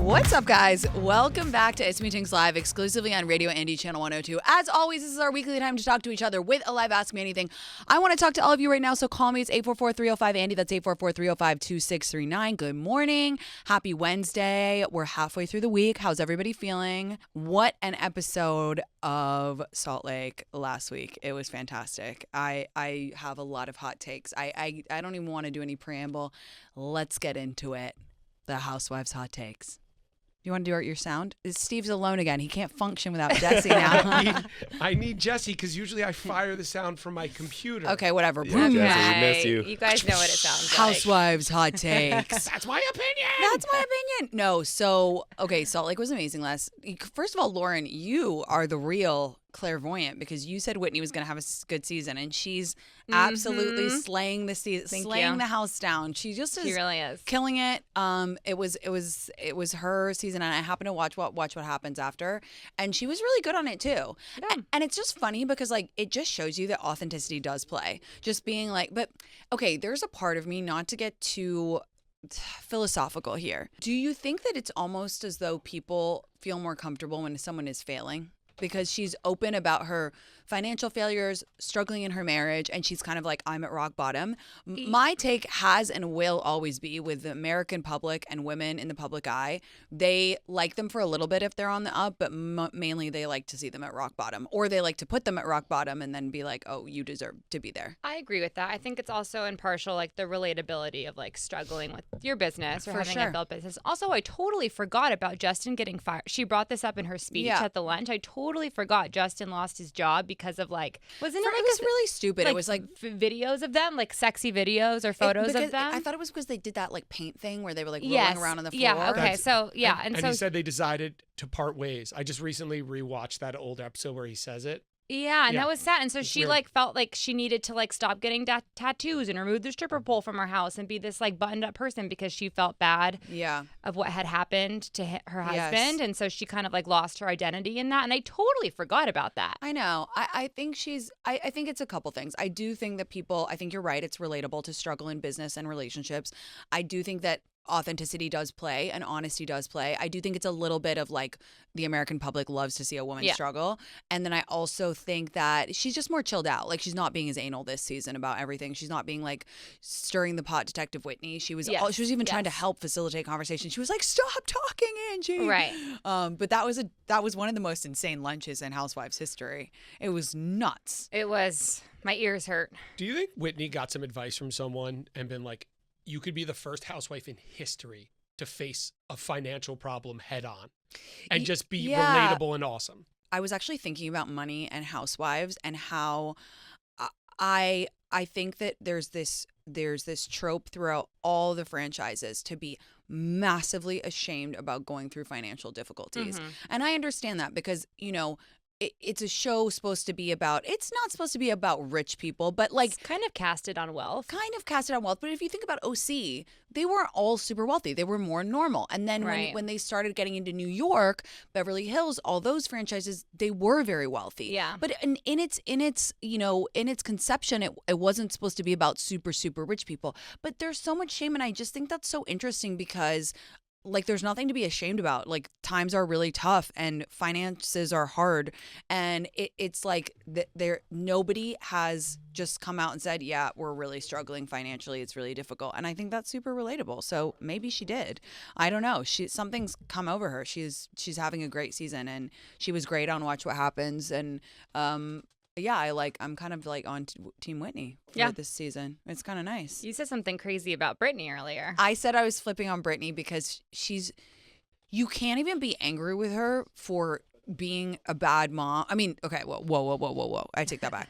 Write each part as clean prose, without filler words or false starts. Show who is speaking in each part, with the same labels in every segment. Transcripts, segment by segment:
Speaker 1: What's up, guys? Welcome back to It's Me Tinx Live, exclusively on Radio Andy Channel 102. As always, this is our weekly time to talk to each other with a live Ask Me Anything. I want to talk to all of you right now, so call me. It's 844-305-ANDY. That's 844-305-2639. Good morning. Happy Wednesday. We're halfway through the week. How's everybody feeling? What an episode of Salt Lake last week. It was fantastic. I have a lot of hot takes. I don't even want to do any preamble. Let's get into it. The Housewives hot takes. You want to do your sound? Steve's alone again. He can't function without Jesse now.
Speaker 2: I need Jesse because usually I fire the sound from my computer.
Speaker 1: Okay, whatever.
Speaker 3: Yeah, Jesse, we miss you.
Speaker 4: You guys know what it sounds like.
Speaker 1: Housewives hot takes.
Speaker 2: That's my opinion.
Speaker 1: That's my opinion. No, so, okay, Salt Lake was amazing First of all, Lauren, you are the real clairvoyant because you said Whitney was going to have a good season, and she's absolutely slaying the season, slaying the house down. She just is.
Speaker 4: She really is
Speaker 1: killing it. It was her season, and I happened to watch what happens after, and she was really good on it too.
Speaker 4: Yeah.
Speaker 1: And it's just funny because like it just shows you that authenticity does play. Just being like, but okay, there's a part of me, not to get too philosophical here. Do you think that it's almost as though people feel more comfortable when someone is failing? Because she's open about her financial failures, struggling in her marriage, and she's kind of like, I'm at rock bottom. My take has and will always be with the American public and women in the public eye. They like them for a little bit if they're on the up, but mainly they like to see them at rock bottom, or they like to put them at rock bottom and then be like, oh, you deserve to be there.
Speaker 4: I agree with that. I think it's also in partial like the relatability of like struggling with your business or
Speaker 1: For
Speaker 4: having
Speaker 1: sure.
Speaker 4: a failed business. Also, I totally forgot about Justin getting fired. She brought this up in her speech at the lunch. I totally forgot Justin lost his job because of like, wasn't it like
Speaker 1: it was really stupid.
Speaker 4: like
Speaker 1: It was like
Speaker 4: videos of them, like sexy videos or photos of them.
Speaker 1: I thought it was because they did that like paint thing where they were like
Speaker 4: Yes.
Speaker 1: rolling around on the floor.
Speaker 4: Yeah, okay. So, yeah.
Speaker 2: And
Speaker 4: so
Speaker 2: he said they decided to part ways. I just recently rewatched that old episode where he says it.
Speaker 4: Yeah, and
Speaker 2: Yeah.
Speaker 4: that was sad. And so
Speaker 2: It's
Speaker 4: she
Speaker 2: weird.
Speaker 4: like felt like she needed to like stop getting tattoos and remove the stripper pole from her house and be this like buttoned up person because she felt bad
Speaker 1: Yeah.
Speaker 4: of what had happened to her
Speaker 1: Yes.
Speaker 4: husband. And so she kind of like lost her identity in that. And I totally forgot about that.
Speaker 1: I know. I think I think it's a couple things. I do think that I think you're right. It's relatable to struggle in business and relationships. I do think that authenticity does play and honesty does play. I do think it's a little bit of like the American public loves to see a woman struggle. And then I also think that she's just more chilled out. Like she's not being as anal this season about everything. She's not being like stirring the pot Detective Whitney. She was even trying to help facilitate conversation. She was like, "Stop talking, Angie."
Speaker 4: Right.
Speaker 1: But that was one of the most insane lunches in Housewives history. It was nuts.
Speaker 4: It was, my ears hurt.
Speaker 2: Do you think Whitney got some advice from someone and been like, you could be the first housewife in history to face a financial problem head on and just be relatable and awesome?
Speaker 1: I was actually thinking about money and Housewives and how I think that there's this trope throughout all the franchises to be massively ashamed about going through financial difficulties. And I understand that because, you know, it's a show supposed to be about, it's not supposed to be about rich people, but like
Speaker 4: It's kind of casted on wealth.
Speaker 1: kind of casted on wealth. But if you think about OC, they weren't all super wealthy. They were more normal. And then
Speaker 4: Right.
Speaker 1: when they started getting into New York, Beverly Hills, all those franchises, they were very wealthy.
Speaker 4: Yeah.
Speaker 1: But in its you know, in its conception, it wasn't supposed to be about super, super rich people. But there's so much shame. And I just think that's so interesting because like there's nothing to be ashamed about. Like times are really tough and finances are hard, and it's like nobody has just come out and said, yeah, we're really struggling financially, it's really difficult. And I think that's super relatable. So maybe she did. I don't know. Something's come over her. She's having a great season, and she was great on Watch What Happens. And I'm kind of like on Team Whitney for this season. It's kind of nice.
Speaker 4: You said something crazy about Britney earlier.
Speaker 1: I said I was flipping on Britney because you can't even be angry with her for being a bad mom. I mean, okay, whoa. I take that back.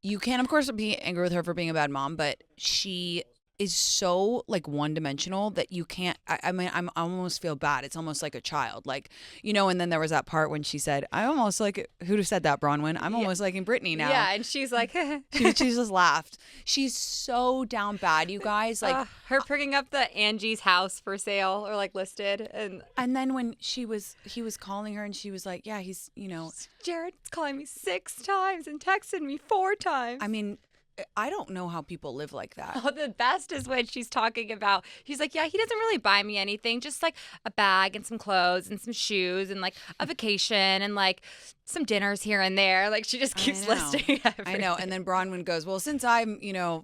Speaker 1: You can, of course, be angry with her for being a bad mom, but she is so like one-dimensional that you can't. I mean, I almost feel bad. It's almost like a child, like, you know. And then there was that part when she said, "I almost like," who'd have said that, Bronwyn? I'm almost liking Britney now.
Speaker 4: Yeah, and she's like,
Speaker 1: she just laughed. She's so down bad, you guys. Like
Speaker 4: her bringing up the Angie's house for sale or like listed,
Speaker 1: and then when he was calling her and she was like, yeah, he's, you know,
Speaker 4: Jared's calling me 6 times and texted me 4 times.
Speaker 1: I mean, I don't know how people live like that.
Speaker 4: Oh, the best is when she's talking about, she's like, yeah, he doesn't really buy me anything, just like a bag and some clothes and some shoes and like a vacation and like some dinners here and there. Like she just keeps listing everything.
Speaker 1: I know. And then Bronwyn goes, well, since I'm,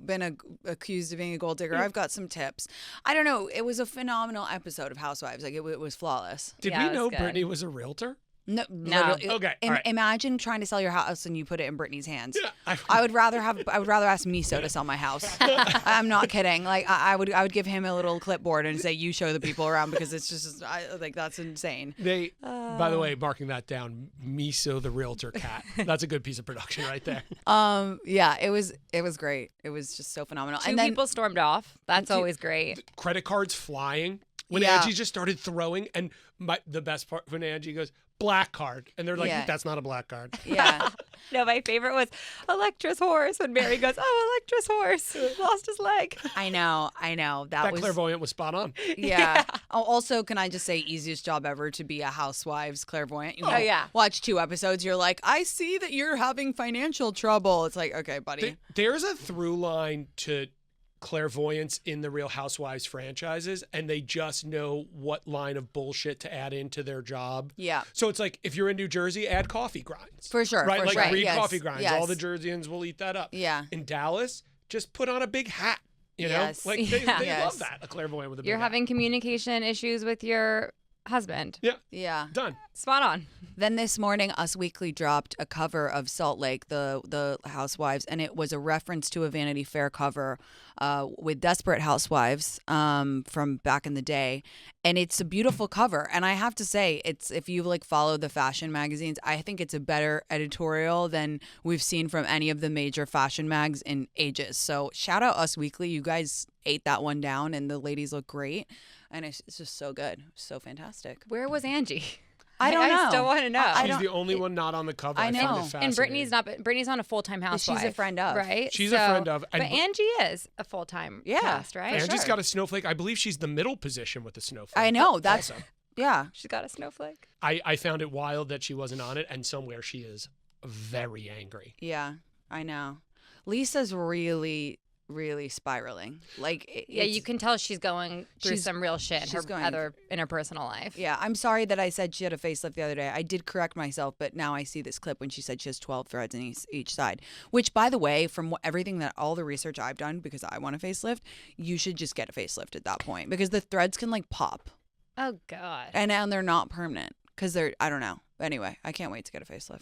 Speaker 1: been accused of being a gold digger, I've got some tips. I don't know. It was a phenomenal episode of Housewives. Like it was flawless.
Speaker 2: Did we know Britney was a realtor?
Speaker 1: No.
Speaker 2: Okay. All right.
Speaker 1: Imagine trying to sell your house and you put it in Britney's hands.
Speaker 2: Yeah,
Speaker 1: I would rather ask Miso to sell my house. I'm not kidding. Like I would give him a little clipboard and say, you show the people around, because it's just like that's insane.
Speaker 2: They, by the way, marking that down, Miso the realtor cat. That's a good piece of production right there.
Speaker 1: Yeah, it was great. It was just so phenomenal.
Speaker 4: Two people stormed off. That's always great.
Speaker 2: Credit cards flying. When Angie just started throwing, and the best part when Angie goes, black card. And they're like, that's not a black card.
Speaker 1: Yeah.
Speaker 4: No, my favorite was Electra's horse when Mary goes, oh, Electra's horse lost his leg.
Speaker 1: I know.
Speaker 2: That clairvoyant was spot on.
Speaker 1: Yeah. Also, can I just say, easiest job ever to be a Housewives clairvoyant. Watch 2 episodes. You're like, I see that you're having financial trouble. It's like, okay, buddy.
Speaker 2: There's a through line to clairvoyance in the Real Housewives franchises, and they just know what line of bullshit to add into their job.
Speaker 1: Yeah.
Speaker 2: So it's like, if you're in New Jersey, add coffee grinds.
Speaker 1: For sure.
Speaker 2: Right?
Speaker 1: For
Speaker 2: like
Speaker 1: sure.
Speaker 2: read
Speaker 1: Yes.
Speaker 2: coffee grinds.
Speaker 1: Yes.
Speaker 2: All the Jerseyans will eat that up.
Speaker 1: Yeah.
Speaker 2: In Dallas, just put on a big hat. You know?
Speaker 1: Yes.
Speaker 2: Like they
Speaker 1: Yes.
Speaker 2: love that. A clairvoyant with a big
Speaker 4: You're
Speaker 2: hat.
Speaker 4: having communication issues with your husband.
Speaker 2: Yeah.
Speaker 1: Yeah.
Speaker 2: Done.
Speaker 4: Spot on.
Speaker 1: Then this morning, Us Weekly dropped a cover of Salt Lake, the Housewives, and it was a reference to a Vanity Fair cover with Desperate Housewives from back in the day. And it's a beautiful cover. And I have to say, it's, if you like follow the fashion magazines, I think it's a better editorial than we've seen from any of the major fashion mags in ages. So shout out Us Weekly. You guys ate that one down, and the ladies look great. And it's just so good. So fantastic.
Speaker 4: Where was Angie?
Speaker 1: I don't know.
Speaker 4: I still want to know.
Speaker 2: She's the only one not on the cover.
Speaker 1: I know.
Speaker 2: find it
Speaker 4: And
Speaker 2: fascinating.
Speaker 4: Brittany's not a full-time housewife.
Speaker 1: She's a friend of.
Speaker 4: Right?
Speaker 2: She's a friend of.
Speaker 4: But Angie is a full-time cast, right?
Speaker 2: Angie's got a snowflake. I believe she's the middle position with the snowflake.
Speaker 1: I know. That's,
Speaker 2: also.
Speaker 1: yeah.
Speaker 4: She's got a snowflake.
Speaker 2: I found it wild that she wasn't on it, and somewhere she is very angry.
Speaker 1: Yeah, I know. Lisa's really spiraling. Like,
Speaker 4: Yeah, you can tell she's going through
Speaker 1: she's-
Speaker 4: some real shit
Speaker 1: she's going-
Speaker 4: in her personal life.
Speaker 1: Yeah, I'm sorry that I said she had a facelift the other day. I did correct myself, but now I see this clip when she said she has 12 threads in each side. Which, by the way, from everything that all the research I've done, because I want a facelift, you should just get a facelift at that point, because the threads can like pop,
Speaker 4: Oh God.
Speaker 1: and they're not permanent because they're, I don't know. Anyway, I can't wait to get a facelift.